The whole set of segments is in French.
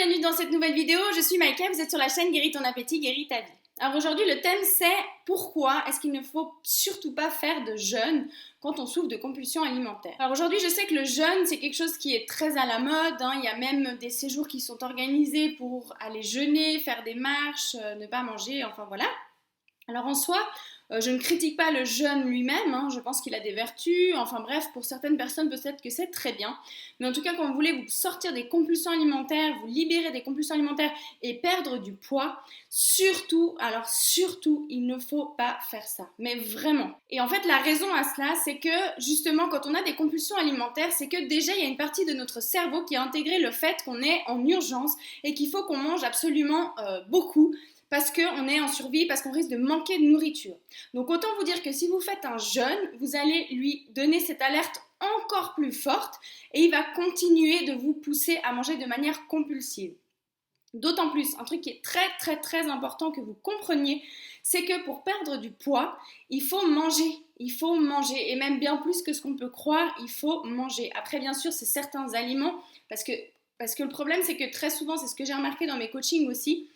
bienvenue dans cette nouvelle vidéo, je suis Maïka, vous êtes sur la chaîne Guéris ton appétit, guéris ta vie. Alors aujourd'hui le thème c'est pourquoi est-ce qu'il ne faut surtout pas faire de jeûne quand on souffre de compulsions alimentaires. Alors aujourd'hui je sais que le jeûne c'est quelque chose qui est très à la mode, il y a même des séjours qui sont organisés pour aller jeûner, faire des marches, ne pas manger, enfin voilà. Alors en soi, je ne critique pas le jeûne lui-même, je pense qu'il a des vertus, enfin bref, pour certaines personnes peut-être que c'est très bien. Mais en tout cas, quand vous voulez vous sortir des compulsions alimentaires, vous libérer des compulsions alimentaires et perdre du poids, surtout, alors surtout, il ne faut pas faire ça. Mais vraiment. Et en fait, la raison à cela, c'est que justement, quand on a des compulsions alimentaires, c'est que déjà, il y a une partie de notre cerveau qui a intégré le fait qu'on est en urgence et qu'il faut qu'on mange absolument beaucoup, parce qu'on est en survie, parce qu'on risque de manquer de nourriture. Donc autant vous dire que si vous faites un jeûne, vous allez lui donner cette alerte encore plus forte et il va continuer de vous pousser à manger de manière compulsive. D'autant plus, un truc qui est très important que vous compreniez, c'est que pour perdre du poids, il faut manger. Il faut manger, et même bien plus que ce qu'on peut croire, il faut manger. Après bien sûr, c'est certains aliments, parce que le problème c'est que très souvent, c'est ce que j'ai remarqué dans mes coachings aussi,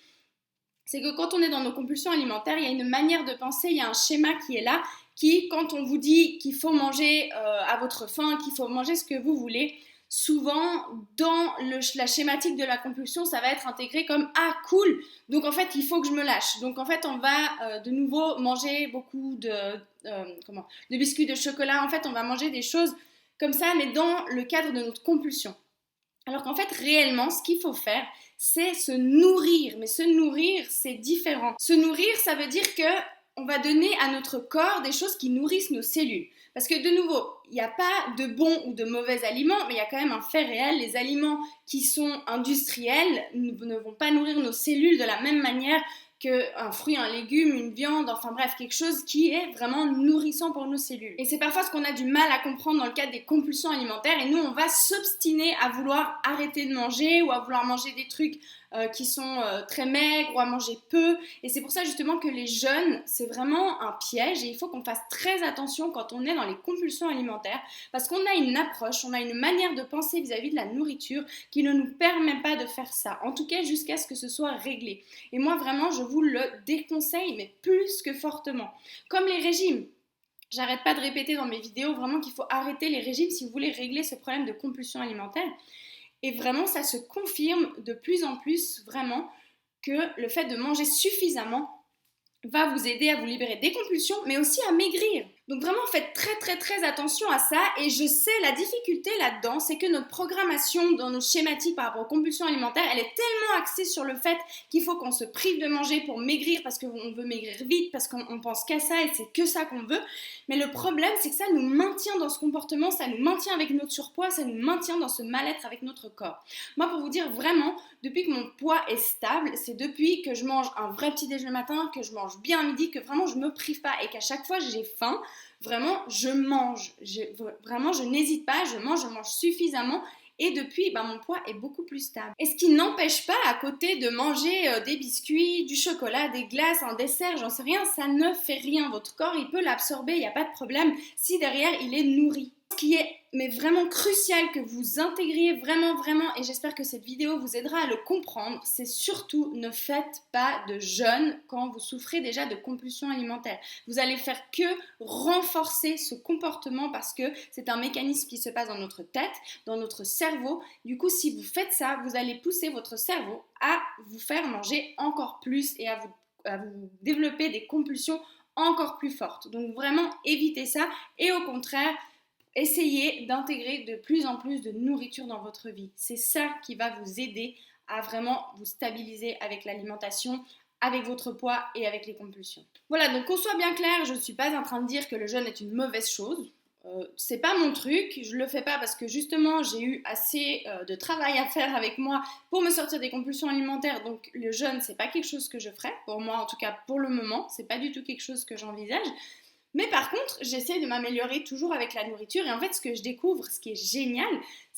c'est que quand on est dans nos compulsions alimentaires, il y a une manière de penser, il y a un schéma qui est là, qui, quand on vous dit qu'il faut manger à votre faim, qu'il faut manger ce que vous voulez, souvent, dans la schématique de la compulsion, ça va être intégré comme « Ah, cool, donc en fait, il faut que je me lâche ». Donc en fait, on va de nouveau manger beaucoup de biscuits de chocolat. En fait, on va manger des choses comme ça, mais dans le cadre de notre compulsion. Alors qu'en fait, réellement, ce qu'il faut faire, c'est se nourrir. Mais se nourrir, c'est différent. Se nourrir, ça veut dire qu'on va donner à notre corps des choses qui nourrissent nos cellules. Parce que de nouveau, il n'y a pas de bons ou de mauvais aliments, mais il y a quand même un fait réel. Les aliments qui sont industriels ne vont pas nourrir nos cellules de la même manière qu'un fruit, un légume, une viande, enfin bref, quelque chose qui est vraiment nourrissant pour nos cellules. Et c'est parfois ce qu'on a du mal à comprendre dans le cadre des compulsions alimentaires, et nous on va s'obstiner à vouloir arrêter de manger ou à vouloir manger des trucs qui sont très maigres ou à manger peu, et c'est pour ça justement que les jeûnes c'est vraiment un piège et il faut qu'on fasse très attention quand on est dans les compulsions alimentaires, parce qu'on a une approche, on a une manière de penser vis-à-vis de la nourriture qui ne nous permet pas de faire ça, en tout cas jusqu'à ce que ce soit réglé. Et moi vraiment je vous le déconseille, mais plus que fortement. Comme les régimes. J'arrête pas de répéter dans mes vidéos vraiment qu'il faut arrêter les régimes si vous voulez régler ce problème de compulsion alimentaire. Et vraiment, ça se confirme de plus en plus vraiment que le fait de manger suffisamment va vous aider à vous libérer des compulsions, mais aussi à maigrir. Donc vraiment, faites très attention à ça. Et je sais, la difficulté là-dedans, c'est que notre programmation dans nos schématiques par rapport aux compulsions alimentaires, elle est tellement axée sur le fait qu'il faut qu'on se prive de manger pour maigrir, parce qu'on veut maigrir vite, parce qu'on pense qu'à ça et c'est que ça qu'on veut. Mais le problème, c'est que ça nous maintient dans ce comportement, ça nous maintient avec notre surpoids, ça nous maintient dans ce mal-être avec notre corps. Moi, pour vous dire vraiment, depuis que mon poids est stable, c'est depuis que je mange un vrai petit déjeuner le matin, que je mange bien à midi, que vraiment je me prive pas et qu'à chaque fois j'ai faim, vraiment je mange, vraiment je n'hésite pas, je mange suffisamment. Et depuis, mon poids est beaucoup plus stable. Et ce qui n'empêche pas, à côté de manger des biscuits, du chocolat, des glaces, un dessert, j'en sais rien, ça ne fait rien. Votre corps, il peut l'absorber, il n'y a pas de problème, si derrière, il est nourri. Ce qui est mais vraiment crucial que vous intégriez vraiment, et j'espère que cette vidéo vous aidera à le comprendre, c'est surtout ne faites pas de jeûne quand vous souffrez déjà de compulsions alimentaires. Vous allez faire que renforcer ce comportement parce que c'est un mécanisme qui se passe dans notre tête, dans notre cerveau. Du coup, si vous faites ça, vous allez pousser votre cerveau à vous faire manger encore plus et à vous développer des compulsions encore plus fortes. Donc vraiment, évitez ça et au contraire, essayez d'intégrer de plus en plus de nourriture dans votre vie. C'est ça qui va vous aider à vraiment vous stabiliser avec l'alimentation, avec votre poids et avec les compulsions. Voilà, donc qu'on soit bien clair, je ne suis pas en train de dire que le jeûne est une mauvaise chose. C'est pas mon truc, je le fais pas parce que justement j'ai eu assez de travail à faire avec moi pour me sortir des compulsions alimentaires, donc le jeûne c'est pas quelque chose que je ferai, pour moi en tout cas pour le moment, c'est pas du tout quelque chose que j'envisage. Mais par contre, j'essaie de m'améliorer toujours avec la nourriture. Et en fait, ce que je découvre, ce qui est génial,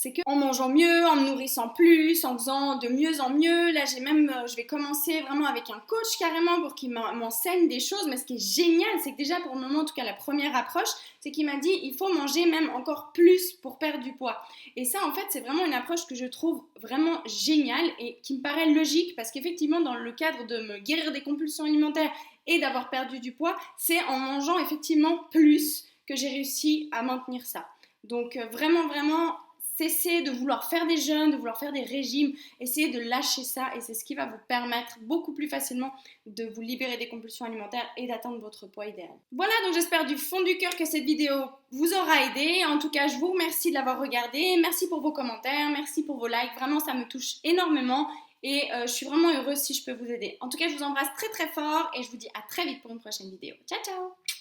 c'est qu'en mangeant mieux, en me nourrissant plus, en faisant de mieux en mieux, là je vais commencer vraiment avec un coach carrément pour qu'il m'enseigne des choses, mais ce qui est génial, c'est que déjà pour le moment, en tout cas la première approche, c'est qu'il m'a dit il faut manger même encore plus pour perdre du poids. Et ça en fait c'est vraiment une approche que je trouve vraiment géniale et qui me paraît logique parce qu'effectivement dans le cadre de me guérir des compulsions alimentaires et d'avoir perdu du poids, c'est en mangeant effectivement plus que j'ai réussi à maintenir ça. Donc vraiment cessez de vouloir faire des jeûnes, de vouloir faire des régimes, essayez de lâcher ça et c'est ce qui va vous permettre beaucoup plus facilement de vous libérer des compulsions alimentaires et d'atteindre votre poids idéal. Voilà, donc j'espère du fond du cœur que cette vidéo vous aura aidé. En tout cas, je vous remercie de l'avoir regardée. Merci pour vos commentaires, merci pour vos likes. Vraiment, ça me touche énormément et je suis vraiment heureuse si je peux vous aider. En tout cas, je vous embrasse très fort et je vous dis à très vite pour une prochaine vidéo. Ciao, ciao!